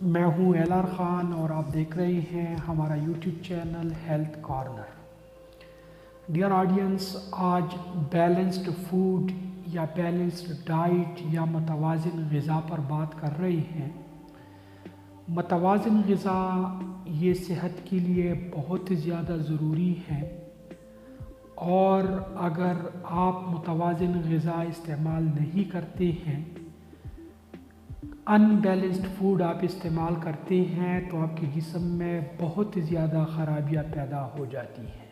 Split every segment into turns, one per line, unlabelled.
मैं हूं एलआर ख़ान और आप देख रहे हैं हमारा YouTube channel health corner. Dear audience, आज बैलेंस्ड फूड या बैलेंस्ड डाइट या मतवाज़िन ग़िज़ा पर बात कर रहे हैं। मतवाज़िन ग़िज़ा ये सेहत के लिए बहुत ज़्यादा ज़रूरी है और अगर आप मतवाज़िन ग़िज़ा इस्तेमाल नहीं करते हैं, अनबैलेंस्ड फूड आप इस्तेमाल करते हैं तो आपके जिस्म में बहुत ज़्यादा ख़राबियाँ पैदा हो जाती हैं,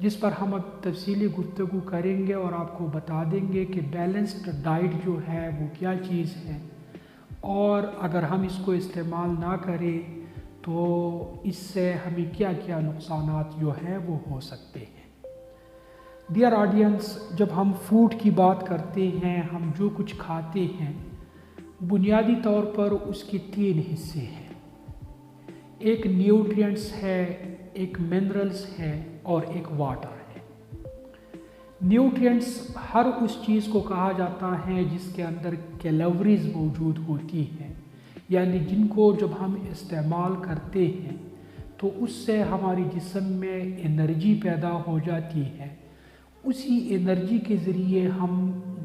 जिस पर हम अब तफसीली गुफ्तगू करेंगे और आपको बता देंगे कि बैलेंस्ड डाइट जो है वो क्या चीज़ है और अगर हम इसको इस्तेमाल ना करें तो इससे हमें क्या क्या नुकसानात जो है वो हो सकते हैं। डियर ऑडियंस, जब हम फूड की बात करते हैं, हम जो कुछ खाते हैं बुनियादी तौर पर उसके 3 हिस्से हैं। एक न्यूट्रिएंट्स है, एक मिनरल्स है और एक वाटर है। न्यूट्रिएंट्स हर उस चीज़ को कहा जाता है जिसके अंदर कैलोरीज मौजूद होती हैं, यानी जिनको जब हम इस्तेमाल करते हैं तो उससे हमारे जिस्म में एनर्जी पैदा हो जाती है। उसी एनर्जी के ज़रिए हम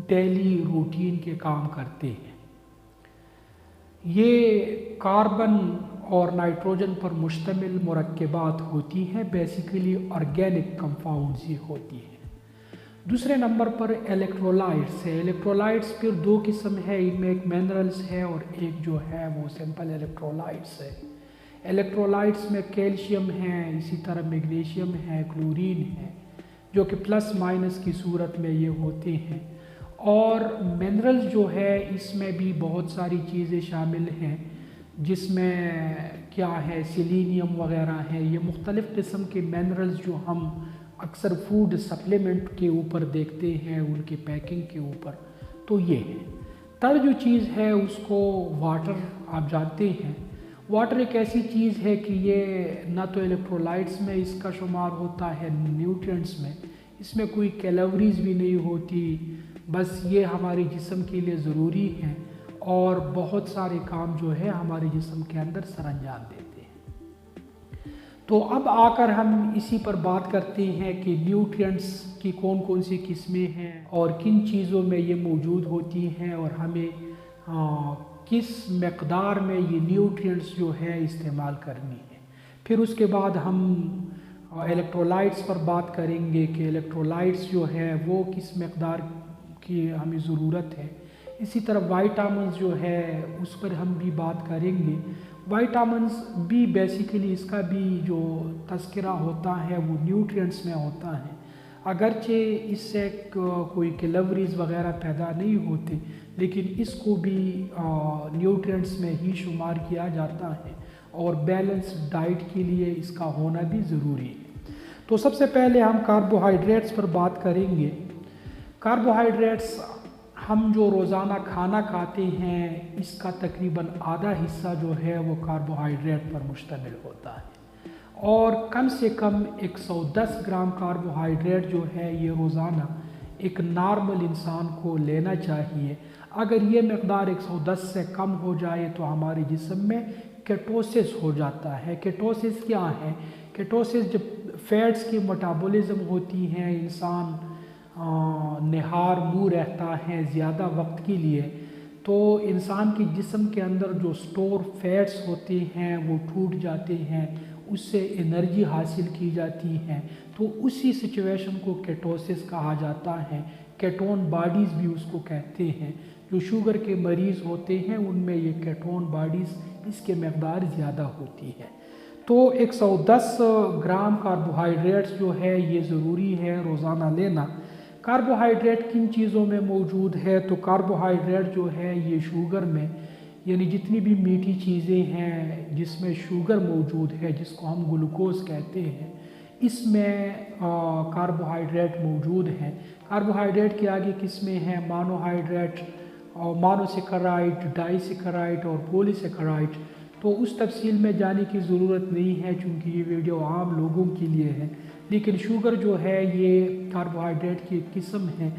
डेली रूटीन के काम करते हैं। ये कार्बन और नाइट्रोजन पर मुश्तमिल मुरक्कबात होती हैं, बेसिकली ऑर्गेनिक कंपाउंड्स ही होती हैं। दूसरे नंबर पर इलेक्ट्रोलाइट्स है। इलेक्ट्रोलाइट्स फिर 2 किस्म है, इनमें एक मिनरल्स है और एक जो है वो सिंपल इलेक्ट्रोलाइट्स है। इलेक्ट्रोलाइट्स में कैल्शियम है, इसी तरह मैग्नीशियम है, क्लोरीन है, जो कि प्लस माइनस की सूरत में ये होते हैं। और मिनरल्स जो है इसमें भी बहुत सारी चीज़ें शामिल हैं, जिसमें क्या है सेलेनियम वगैरह है। ये मुख्तलिफ़ किस्म के मिनरल्स जो हम अक्सर फूड सप्लीमेंट के ऊपर देखते हैं, उनके पैकिंग के ऊपर, तो ये है। तब जो चीज़ है उसको वाटर आप जानते हैं। वाटर एक ऐसी चीज़ है कि ये ना तो इलेक्ट्रोलाइट्स में इसका शुमार होता है, न्यूट्रिएंट्स में, इसमें कोई कैलोरीज भी नहीं होती, बस ये हमारे जिस्म के लिए ज़रूरी है और बहुत सारे काम जो है हमारे जिस्म के अंदर सरअंजाम देते हैं। तो अब आकर हम इसी पर बात करते हैं कि न्यूट्रिएंट्स की कौन कौन सी किस्में हैं और किन चीज़ों में ये मौजूद होती हैं और हमें किस मकदार में ये न्यूट्रिएंट्स जो है इस्तेमाल करनी है। फिर उसके बाद हम इलेक्ट्रोलाइट्स पर बात करेंगे कि इलेक्ट्रोलाइट्स जो है वो किस मकदार की हमें ज़रूरत है। इसी तरह वाइटामिन्स जो है उस पर हम भी बात करेंगे। वाइटामिन्स भी बेसिकली इसका भी जो तज़किरा होता है वो न्यूट्रिएंट्स में होता है, अगरचे इससे कोई कैलोरीज वगैरह पैदा नहीं होते, लेकिन इसको भी न्यूट्रिएंट्स में ही शुमार किया जाता है और बैलेंस्ड डाइट के लिए इसका होना भी ज़रूरी है। तो सबसे पहले हम कार्बोहाइड्रेट्स पर बात करेंगे। कार्बोहाइड्रेट्स हम जो रोज़ाना खाना खाते हैं इसका तकरीबन आधा हिस्सा जो है वो कार्बोहाइड्रेट पर मुश्तमिल होता है और कम से कम 110 ग्राम कार्बोहाइड्रेट जो है ये रोज़ाना एक नॉर्मल इंसान को लेना चाहिए। अगर ये मकदार 110 से कम हो जाए तो हमारे जिस्म में केटोसिस हो जाता है। केटोसिस क्या है? केटोसिस जब फैट्स की मेटाबॉलिज्म होती हैं, इंसान निहार मुँह रहता है ज़्यादा वक्त के लिए, तो इंसान के जिस्म के अंदर जो स्टोर फैट्स होते हैं वो टूट जाते हैं, उससे एनर्जी हासिल की जाती है। तो उसी सिचुएशन को केटोसिस कहा जाता है। केटोन बॉडीज़ भी उसको कहते हैं। जो शुगर के मरीज़ होते हैं उनमें ये केटोन बॉडीज़ इसके मकदार ज़्यादा होती है। तो 110 ग्राम कार्बोहाइड्रेट्स जो है ये ज़रूरी है रोज़ाना लेना। कार्बोहाइड्रेट किन चीज़ों में मौजूद है? तो कार्बोहाइड्रेट जो है ये शुगर में, यानी जितनी भी मीठी चीज़ें हैं जिसमें शुगर मौजूद है, जिसको हम ग्लूकोज कहते हैं, इसमें कार्बोहाइड्रेट मौजूद हैं। कार्बोहाइड्रेट के आगे किस्में हैं मोनोहाइड्रेट, मोनोसेकेराइड, डाइसेकेराइड और पॉलीसेकेराइड। तो उस तफसील में जाने की ज़रूरत नहीं है क्योंकि ये वीडियो आम लोगों के लिए है, लेकिन शुगर जो है ये कार्बोहाइड्रेट की एक किस्म है।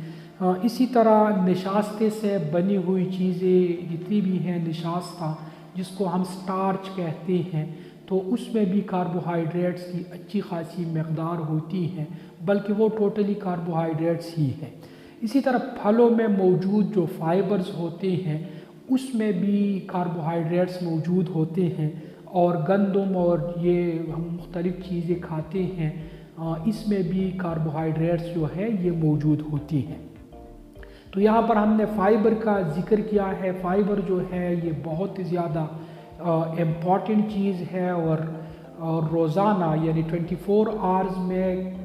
इसी तरह निशास्ते से बनी हुई चीज़ें जितनी भी हैं, निशास्ता जिसको हम स्टार्च कहते हैं, तो उसमें भी कार्बोहाइड्रेट्स की अच्छी खासी मकदार होती है, बल्कि वो टोटली कार्बोहाइड्रेट्स ही है। इसी तरह फलों में मौजूद जो फाइबर्स होते हैं उसमें भी कार्बोहाइड्रेट्स मौजूद होते हैं, और गंदम और ये हम मुख्तलिफ़ चीज़ें खाते हैं इसमें भी कार्बोहाइड्रेट्स जो है ये मौजूद होती हैं। तो यहाँ पर हमने फ़ाइबर का ज़िक्र किया है। फ़ाइबर जो है ये बहुत ही ज़्यादा इम्पॉर्टेंट चीज़ है, और रोज़ाना यानी 24 आवर्स में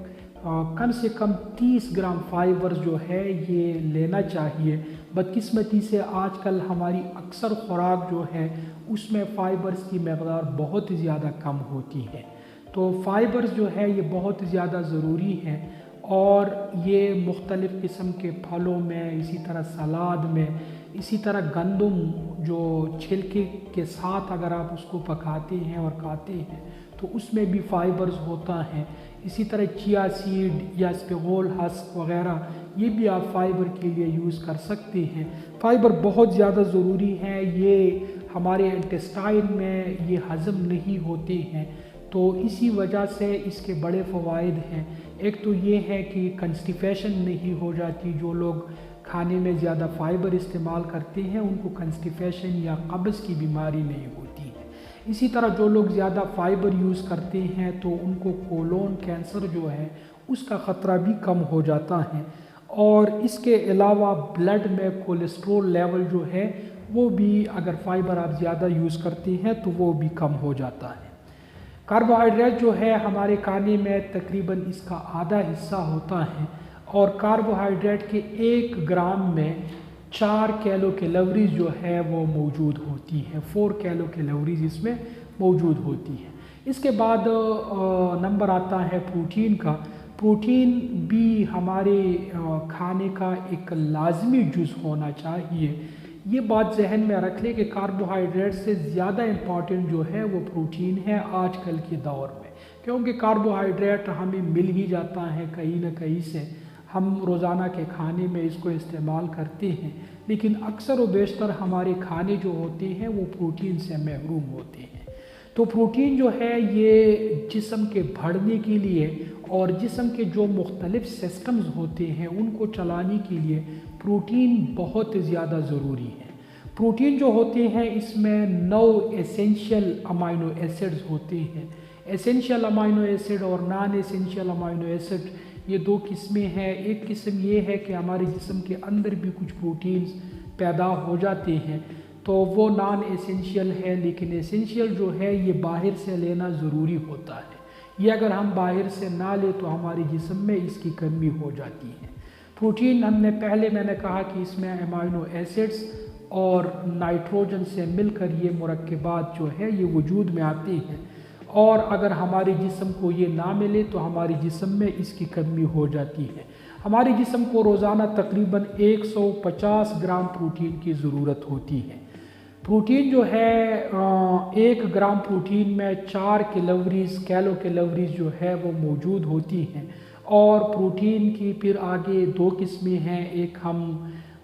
कम से कम 30 ग्राम फाइबर जो है ये लेना चाहिए। बदकिस्मती से आजकल हमारी अक्सर खुराक जो है उसमें फ़ाइबर्स की मकदार बहुत ही ज़्यादा कम होती है। तो फ़ाइबर्स जो है ये बहुत ज़्यादा ज़रूरी है, और ये मुख्तलिफ़ किस्म के फलों में, इसी तरह सलाद में, इसी तरह गंदम जो छिलके के साथ अगर आप उसको पकाते हैं और खाते हैं तो उसमें भी फ़ाइबर्स होता है। इसी तरह चिया सीड या स्पिगोल हस्क वग़ैरह ये भी आप फ़ाइबर के लिए यूज़ कर सकते हैं। फ़ाइबर बहुत ज़्यादा ज़रूरी है, ये हमारे इंटेस्टाइन में ये हज़म नहीं होते हैं, तो इसी वजह से इसके बड़े फ़वाइद हैं। एक तो ये है कि कंस्टिपेशन नहीं हो जाती। जो लोग खाने में ज़्यादा फ़ाइबर इस्तेमाल करते हैं उनको कंस्टिपेशन या कब्ज़ की बीमारी नहीं होती है। इसी तरह जो लोग ज़्यादा फ़ाइबर यूज़ करते हैं तो उनको कोलोन कैंसर जो है उसका ख़तरा भी कम हो जाता है, और इसके अलावा ब्लड में कोलेस्ट्रोल लेवल जो है वो भी अगर फ़ाइबर आप ज़्यादा यूज़ करते हैं तो वो भी कम हो जाता है। कार्बोहाइड्रेट जो है हमारे खाने में तकरीबन इसका आधा हिस्सा होता है, और कार्बोहाइड्रेट के 1 ग्राम में 4 कैलो कैलोरीज जो है वो मौजूद होती है। 4 कैलो कैलोरीज इसमें मौजूद होती है। इसके बाद नंबर आता है प्रोटीन का। प्रोटीन भी हमारे खाने का एक लाजमी जुज़ होना चाहिए। ये बात जहन में रख लें कि कार्बोहाइड्रेट से ज़्यादा इम्पॉर्टेंट जो है वो प्रोटीन है आजकल के दौर में, क्योंकि कार्बोहाइड्रेट हमें मिल ही जाता है कहीं ना कहीं से। हम रोज़ाना के खाने में इसको इस्तेमाल करते हैं, लेकिन अक्सर व बेशतर हमारे खाने जो होते हैं वो प्रोटीन से महरूम होते हैं। तो प्रोटीन जो है ये जिस्म के बढ़ने के लिए और जिस्म के जो मुख्तलिफ सिस्टम्स होते हैं उनको चलाने के लिए प्रोटीन बहुत ज़्यादा ज़रूरी है। प्रोटीन जो होते हैं इसमें 9 एसेंशियल अमाइनो एसिड्स होते हैं। एसेंशियल अमाइनो एसिड और नॉन एसेंशियल अमाइनो एसिड ये 2 किस्में हैं। एक किस्म ये है कि हमारे जिस्म के अंदर भी कुछ प्रोटीन्स पैदा हो जाते हैं, तो वो नॉन एसेंशियल है, लेकिन एसेंशियल जो है ये बाहर से लेना ज़रूरी होता है। ये अगर हम बाहर से ना लें तो हमारे जिस्म में इसकी कमी हो जाती है। प्रोटीन मैंने कहा कि इसमें अमाइनो एसिड्स और नाइट्रोजन से मिलकर ये मुरक्कबात जो है ये वजूद में आते हैं, और अगर हमारे जिस्म को ये ना मिले तो हमारे जिस्म में इसकी कमी हो जाती है। हमारे जिस्म को रोज़ाना तकरीबन 150 ग्राम प्रोटीन की ज़रूरत होती है। प्रोटीन जो है 1 ग्राम प्रोटीन में 4 कैलो कैलोरीज जो है वो मौजूद होती हैं। और प्रोटीन की फिर आगे 2 किस्में हैं। एक हम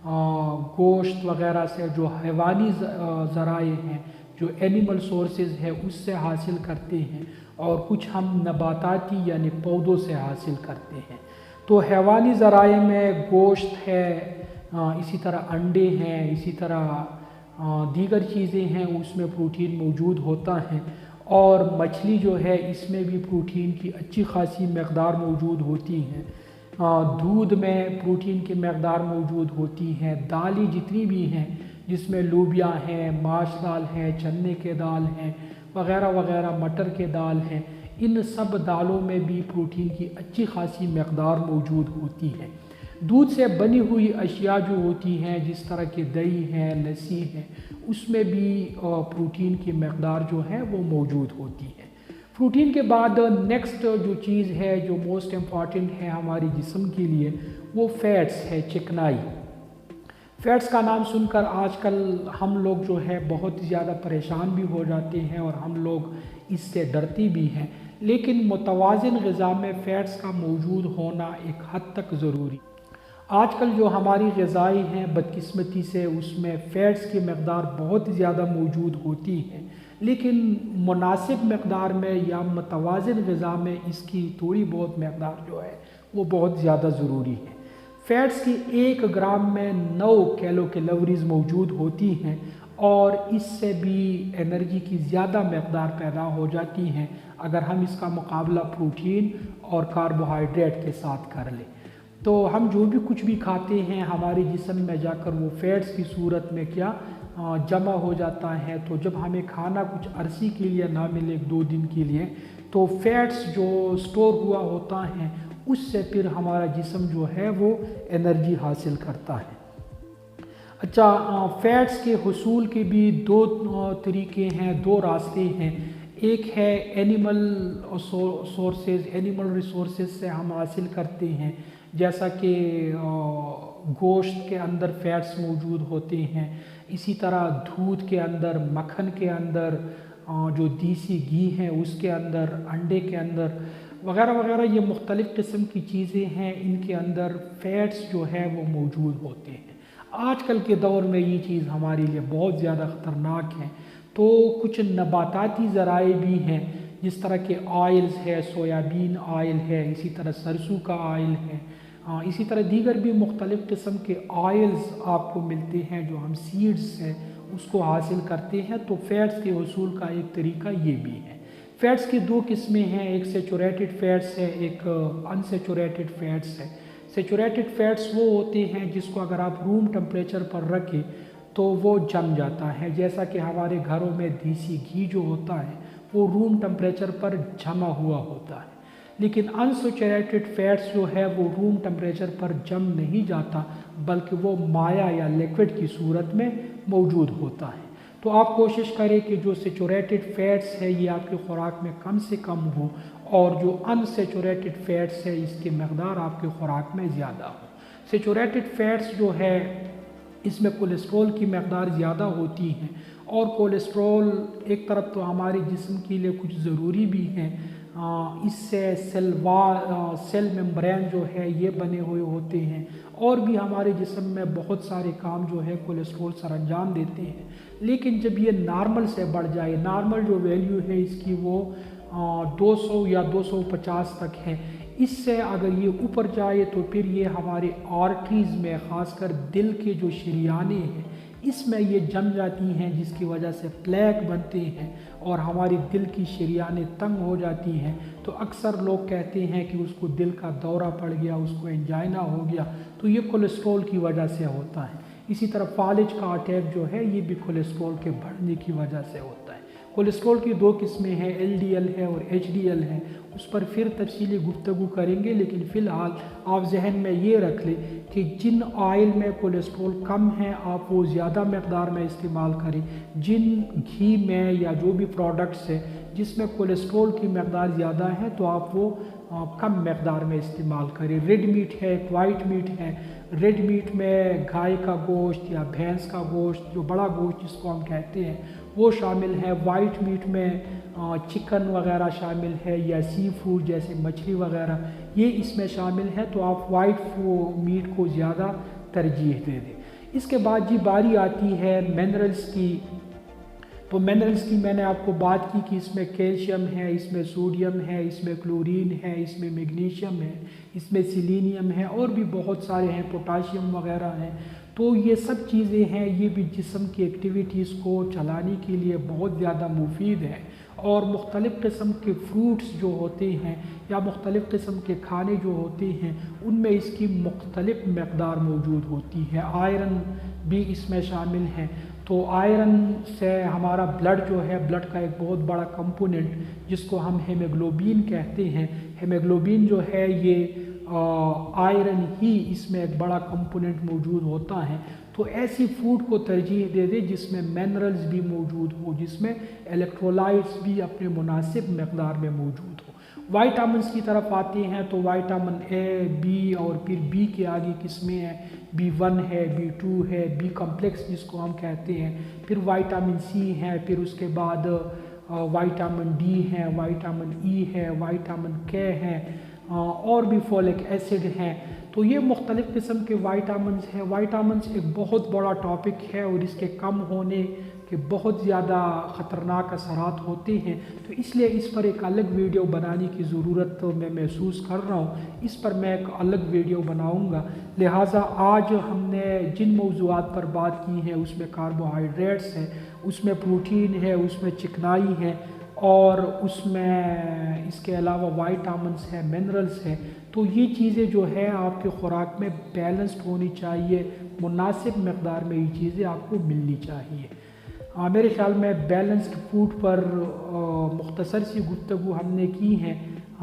गोश्त वग़ैरह से जो हैवानी ज़राए हैं, जो एनिमल सोर्सेज है उससे हासिल करते हैं, और कुछ हम नबाताती यानी पौधों से हासिल करते हैं। तो हैवानी ज़राए में गोश्त है, इसी तरह अंडे हैं, इसी तरह दीगर चीज़ें हैं उसमें प्रोटीन मौजूद होता है। और मछली जो है इसमें भी प्रोटीन की अच्छी खासी मकदार मौजूद होती हैं। दूध में प्रोटीन की मकदार मौजूद होती हैं। दालें जितनी भी हैं जिसमें लोबिया हैं, माश दाल है, चने के दाल हैं वग़ैरह वग़ैरह, मटर के दाल हैं, इन सब दालों में भी प्रोटीन की अच्छी खासी मकदार मौजूद होती है। दूध से बनी हुई अशिया जो होती हैं जिस तरह के दही है, लस्सी है, उसमें भी प्रोटीन की मकदार जो है वो मौजूद होती है। प्रोटीन के बाद नेक्स्ट जो चीज़ है जो मोस्ट इम्पॉर्टेंट है हमारे जिस्म के लिए वो फ़ैट्स है, चिकनाई। फ़ैट्स का नाम सुनकर आजकल हम लोग जो है बहुत ज़्यादा परेशान भी हो जाते हैं और हम लोग इससे डरते भी हैं, लेकिन मुतवाज़िन ग़िज़ा में फ़ैट्स का मौजूद होना एक हद तक ज़रूरी। आजकल जो हमारी ग़िज़ाएँ हैं बदकिस्मती से उसमें फ़ैट्स की मकदार बहुत ज़्यादा मौजूद होती हैं, लेकिन मुनासिब मकदार में या मतवाज़िन ग़िज़ा में इसकी थोड़ी बहुत मकदार जो है वो बहुत ज़्यादा ज़रूरी है। फ़ैट्स की 1 ग्राम में 9 किलो कैलोरीज़ मौजूद होती हैं और इससे भी एनर्जी की ज़्यादा मकदार पैदा हो जाती हैं अगर हम इसका मुकाबला प्रोटीन और कार्बोहाइड्रेट के साथ कर लें। तो हम जो भी कुछ भी खाते हैं हमारे जिस्म में जाकर वो फ़ैट्स की सूरत में क्या जमा हो जाता है। तो जब हमें खाना कुछ अरसे के लिए ना मिले 2 दिन के लिए, तो फ़ैट्स जो स्टोर हुआ होता है उससे फिर हमारा जिस्म जो है वो एनर्जी हासिल करता है। अच्छा, फ़ैट्स के हुसूल के भी 2 तरीके हैं, 2 रास्ते हैं। एक है एनिमल सोर्सेज, एनिमल रिसोर्सेज से हम हासिल करते हैं, जैसा कि गोश्त के अंदर फ़ैट्स मौजूद होते हैं, इसी तरह दूध के अंदर, मक्खन के अंदर, जो देसी घी है उसके अंदर, अंडे के अंदर वगैरह वगैरह, ये मुख्तलिफ़ किस्म की चीज़ें हैं, इनके अंदर फ़ैट्स जो है वो मौजूद होते हैं। आजकल के दौर में ये चीज़ हमारे लिए बहुत ज़्यादा ख़तरनाक है। तो कुछ नबाताती ज़राए भी हैं, जिस तरह के ऑयल्स है, सोयाबीन ऑयल है, इसी तरह सरसों का ऑयल है, इसी तरह दीगर भी मुख्तलिफ़ किस्म के ऑयल्स आपको मिलते हैं जो हम सीड्स से उसको हासिल करते हैं। तो फ़ैट्स के हुसूल का एक तरीका ये भी है। फ़ैट्स की 2 किस्में हैं, एक सेचुरेटेड फ़ैट्स है, एक अनसेचुरेटेड फ़ैट्स है। सेचुरेटेड फ़ैट्स वो होते हैं जिसको अगर आप रूम टेम्परेचर पर रखें तो वो जम जाता है, जैसा कि हमारे घरों में देसी घी जो होता है वो रूम टेम्परेचर पर जमा हुआ होता है। लेकिन अनसेचुरेटेड फ़ैट्स जो है वो रूम टेम्परेचर पर जम नहीं जाता, बल्कि वो माया या लिक्विड की सूरत में मौजूद होता है। तो आप कोशिश करें कि जो सेचुरेटेड फ़ैट्स है ये आपकी खुराक में कम से कम हो, और जो अनसेचुरेटेड फ़ैट्स है इसकी मकदार आपकी खुराक में ज़्यादा हो। सेचुरेटेड फ़ैट्स जो है इसमें कोलेस्ट्रॉल की मकदार ज़्यादा होती है, और कोलेस्ट्रॉल एक तरफ तो हमारे जिस्म के लिए कुछ ज़रूरी भी है, इससे सेल मेम्ब्रेन जो है ये बने हुए होते हैं, और भी हमारे जिस्म में बहुत सारे काम जो है कोलेस्ट्रॉल सर अंजाम देते हैं। लेकिन जब ये नॉर्मल से बढ़ जाए, नॉर्मल जो वैल्यू है इसकी वो 200 या 250 तक है, इससे अगर ये ऊपर जाए तो फिर ये हमारे आर्टरीज़ में, ख़ासकर दिल के जो शरियाने हैं इसमें ये जम जाती हैं, जिसकी वजह से प्लेक बनते हैं और हमारी दिल की शरियाने तंग हो जाती हैं। तो अक्सर लोग कहते हैं कि उसको दिल का दौरा पड़ गया, उसको एंजाइना हो गया, तो ये कोलेस्ट्रॉल की वजह से होता है। इसी तरह फालिज का अटैक जो है ये भी कोलेस्ट्रॉल के बढ़ने की वजह से होता है। कोलेस्ट्रॉल की 2 किस्में हैं, LDL है और HDL है, उस पर फिर तफसीली गुफ्तगू करेंगे। लेकिन फ़िलहाल आप जहन में ये रख लें कि जिन ऑयल में कोलेस्ट्रॉल कम है आप वो ज़्यादा मकदार में इस्तेमाल करें, जिन घी में या जो भी प्रोडक्ट्स है जिसमें कोलेस्ट्रॉल की मकदार ज़्यादा है तो आप वो कम मकदार में इस्तेमाल करें। रेड मीट है, वाइट मीट है। रेड मीट में गाय का गोश्त या भैंस का गोश्त, जो बड़ा गोश्त जिसको हम कहते हैं, वो शामिल है। वाइट मीट में चिकन वगैरह शामिल है, या सी फूड जैसे मछली वगैरह ये इसमें शामिल है। तो आप वाइट मीट को ज़्यादा तरजीह दे दें। इसके बाद जी बारी आती है मिनरल्स की। तो मिनरल्स की मैंने आपको बात की कि इसमें कैल्शियम है, इसमें सोडियम है, इसमें क्लोरीन है, इसमें मैग्नीशियम है, इसमें सिलीनियम है, और भी बहुत सारे हैं, पोटाशियम वगैरह हैं। तो ये सब चीज़ें हैं, ये भी जिस्म की एक्टिविटीज़ को चलाने के लिए बहुत ज़्यादा मुफीद है। और मुख्तलिफ़ किस्म के फ्रूट्स जो होते हैं या मुख्तलिफ़ किस्म के खाने जो होते हैं उनमें इसकी मुख्तलिफ़ मकदार मौजूद होती है। आयरन भी इसमें शामिल है। तो आयरन से हमारा ब्लड जो है, ब्लड का एक बहुत बड़ा कंपोनेंट जिसको हम हेमोग्लोबिन कहते हैं, हेमोग्लोबिन जो है ये आयरन ही इसमें एक बड़ा कंपोनेंट मौजूद होता है। तो ऐसी फूड को तरजीह दे दे जिसमें मिनरल्स भी मौजूद हो, जिसमें इलेक्ट्रोलाइट्स भी अपने मुनासिब मकदार में मौजूद हो। वाइटामिन्स की तरफ आते हैं तो वाइटामिन A, B और फिर B के आगे किस्में हैं, B1 है, B2 है, B कॉम्प्लेक्स जिसको हम कहते हैं, फिर वाइटामिन C है, फिर उसके बाद वाइटामिन D है, वाइटामिन E है, वाइटामिन K है, और भी फोलिक एसिड हैं। तो ये मुख्तलिफ़ किस्म के वाइटामिन्स हैं। वाइटामिन्स एक बहुत बड़ा टॉपिक है और इसके कम होने के बहुत ज़्यादा ख़तरनाक असरात होते हैं, तो इसलिए इस पर एक अलग वीडियो बनाने की ज़रूरत मैं महसूस कर रहा हूँ। इस पर मैं एक अलग वीडियो बनाऊँगा। लिहाजा आज हमने जिन मौज़ूआत पर बात की है उसमें कार्बोहाइड्रेट्स हैं, उसमें प्रोटीन है, उसमें चिकनाई है और उसमें इसके अलावा वाइटामिन्स हैं, मिनरल्स हैं। तो ये चीज़ें जो है आपके ख़ुराक में बैलेंस्ड होनी चाहिए, मुनासिब मकदार में ये चीज़ें आपको मिलनी चाहिए। मेरे ख्याल में बैलेंस्ड फूड पर मुख्तसर सी गुफ्तगू हमने की है।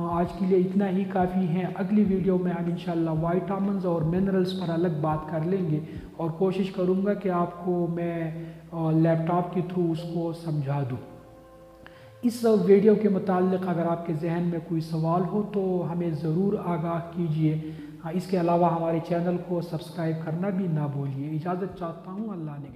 आज के लिए इतना ही काफ़ी है। अगली वीडियो में हम इंशाल्लाह वाइटामिन्स और मिनरल्स पर अलग बात कर लेंगे और कोशिश करूँगा कि आपको मैं लैपटॉप के थ्रू उसको समझा दूँ। इस वीडियो के मुताल्लिक़ अगर आपके जहन में कोई सवाल हो तो हमें ज़रूर आगाह कीजिए। इसके अलावा हमारे चैनल को सब्सक्राइब करना भी ना भूलिए। इजाज़त चाहता हूँ। अल्लाह ने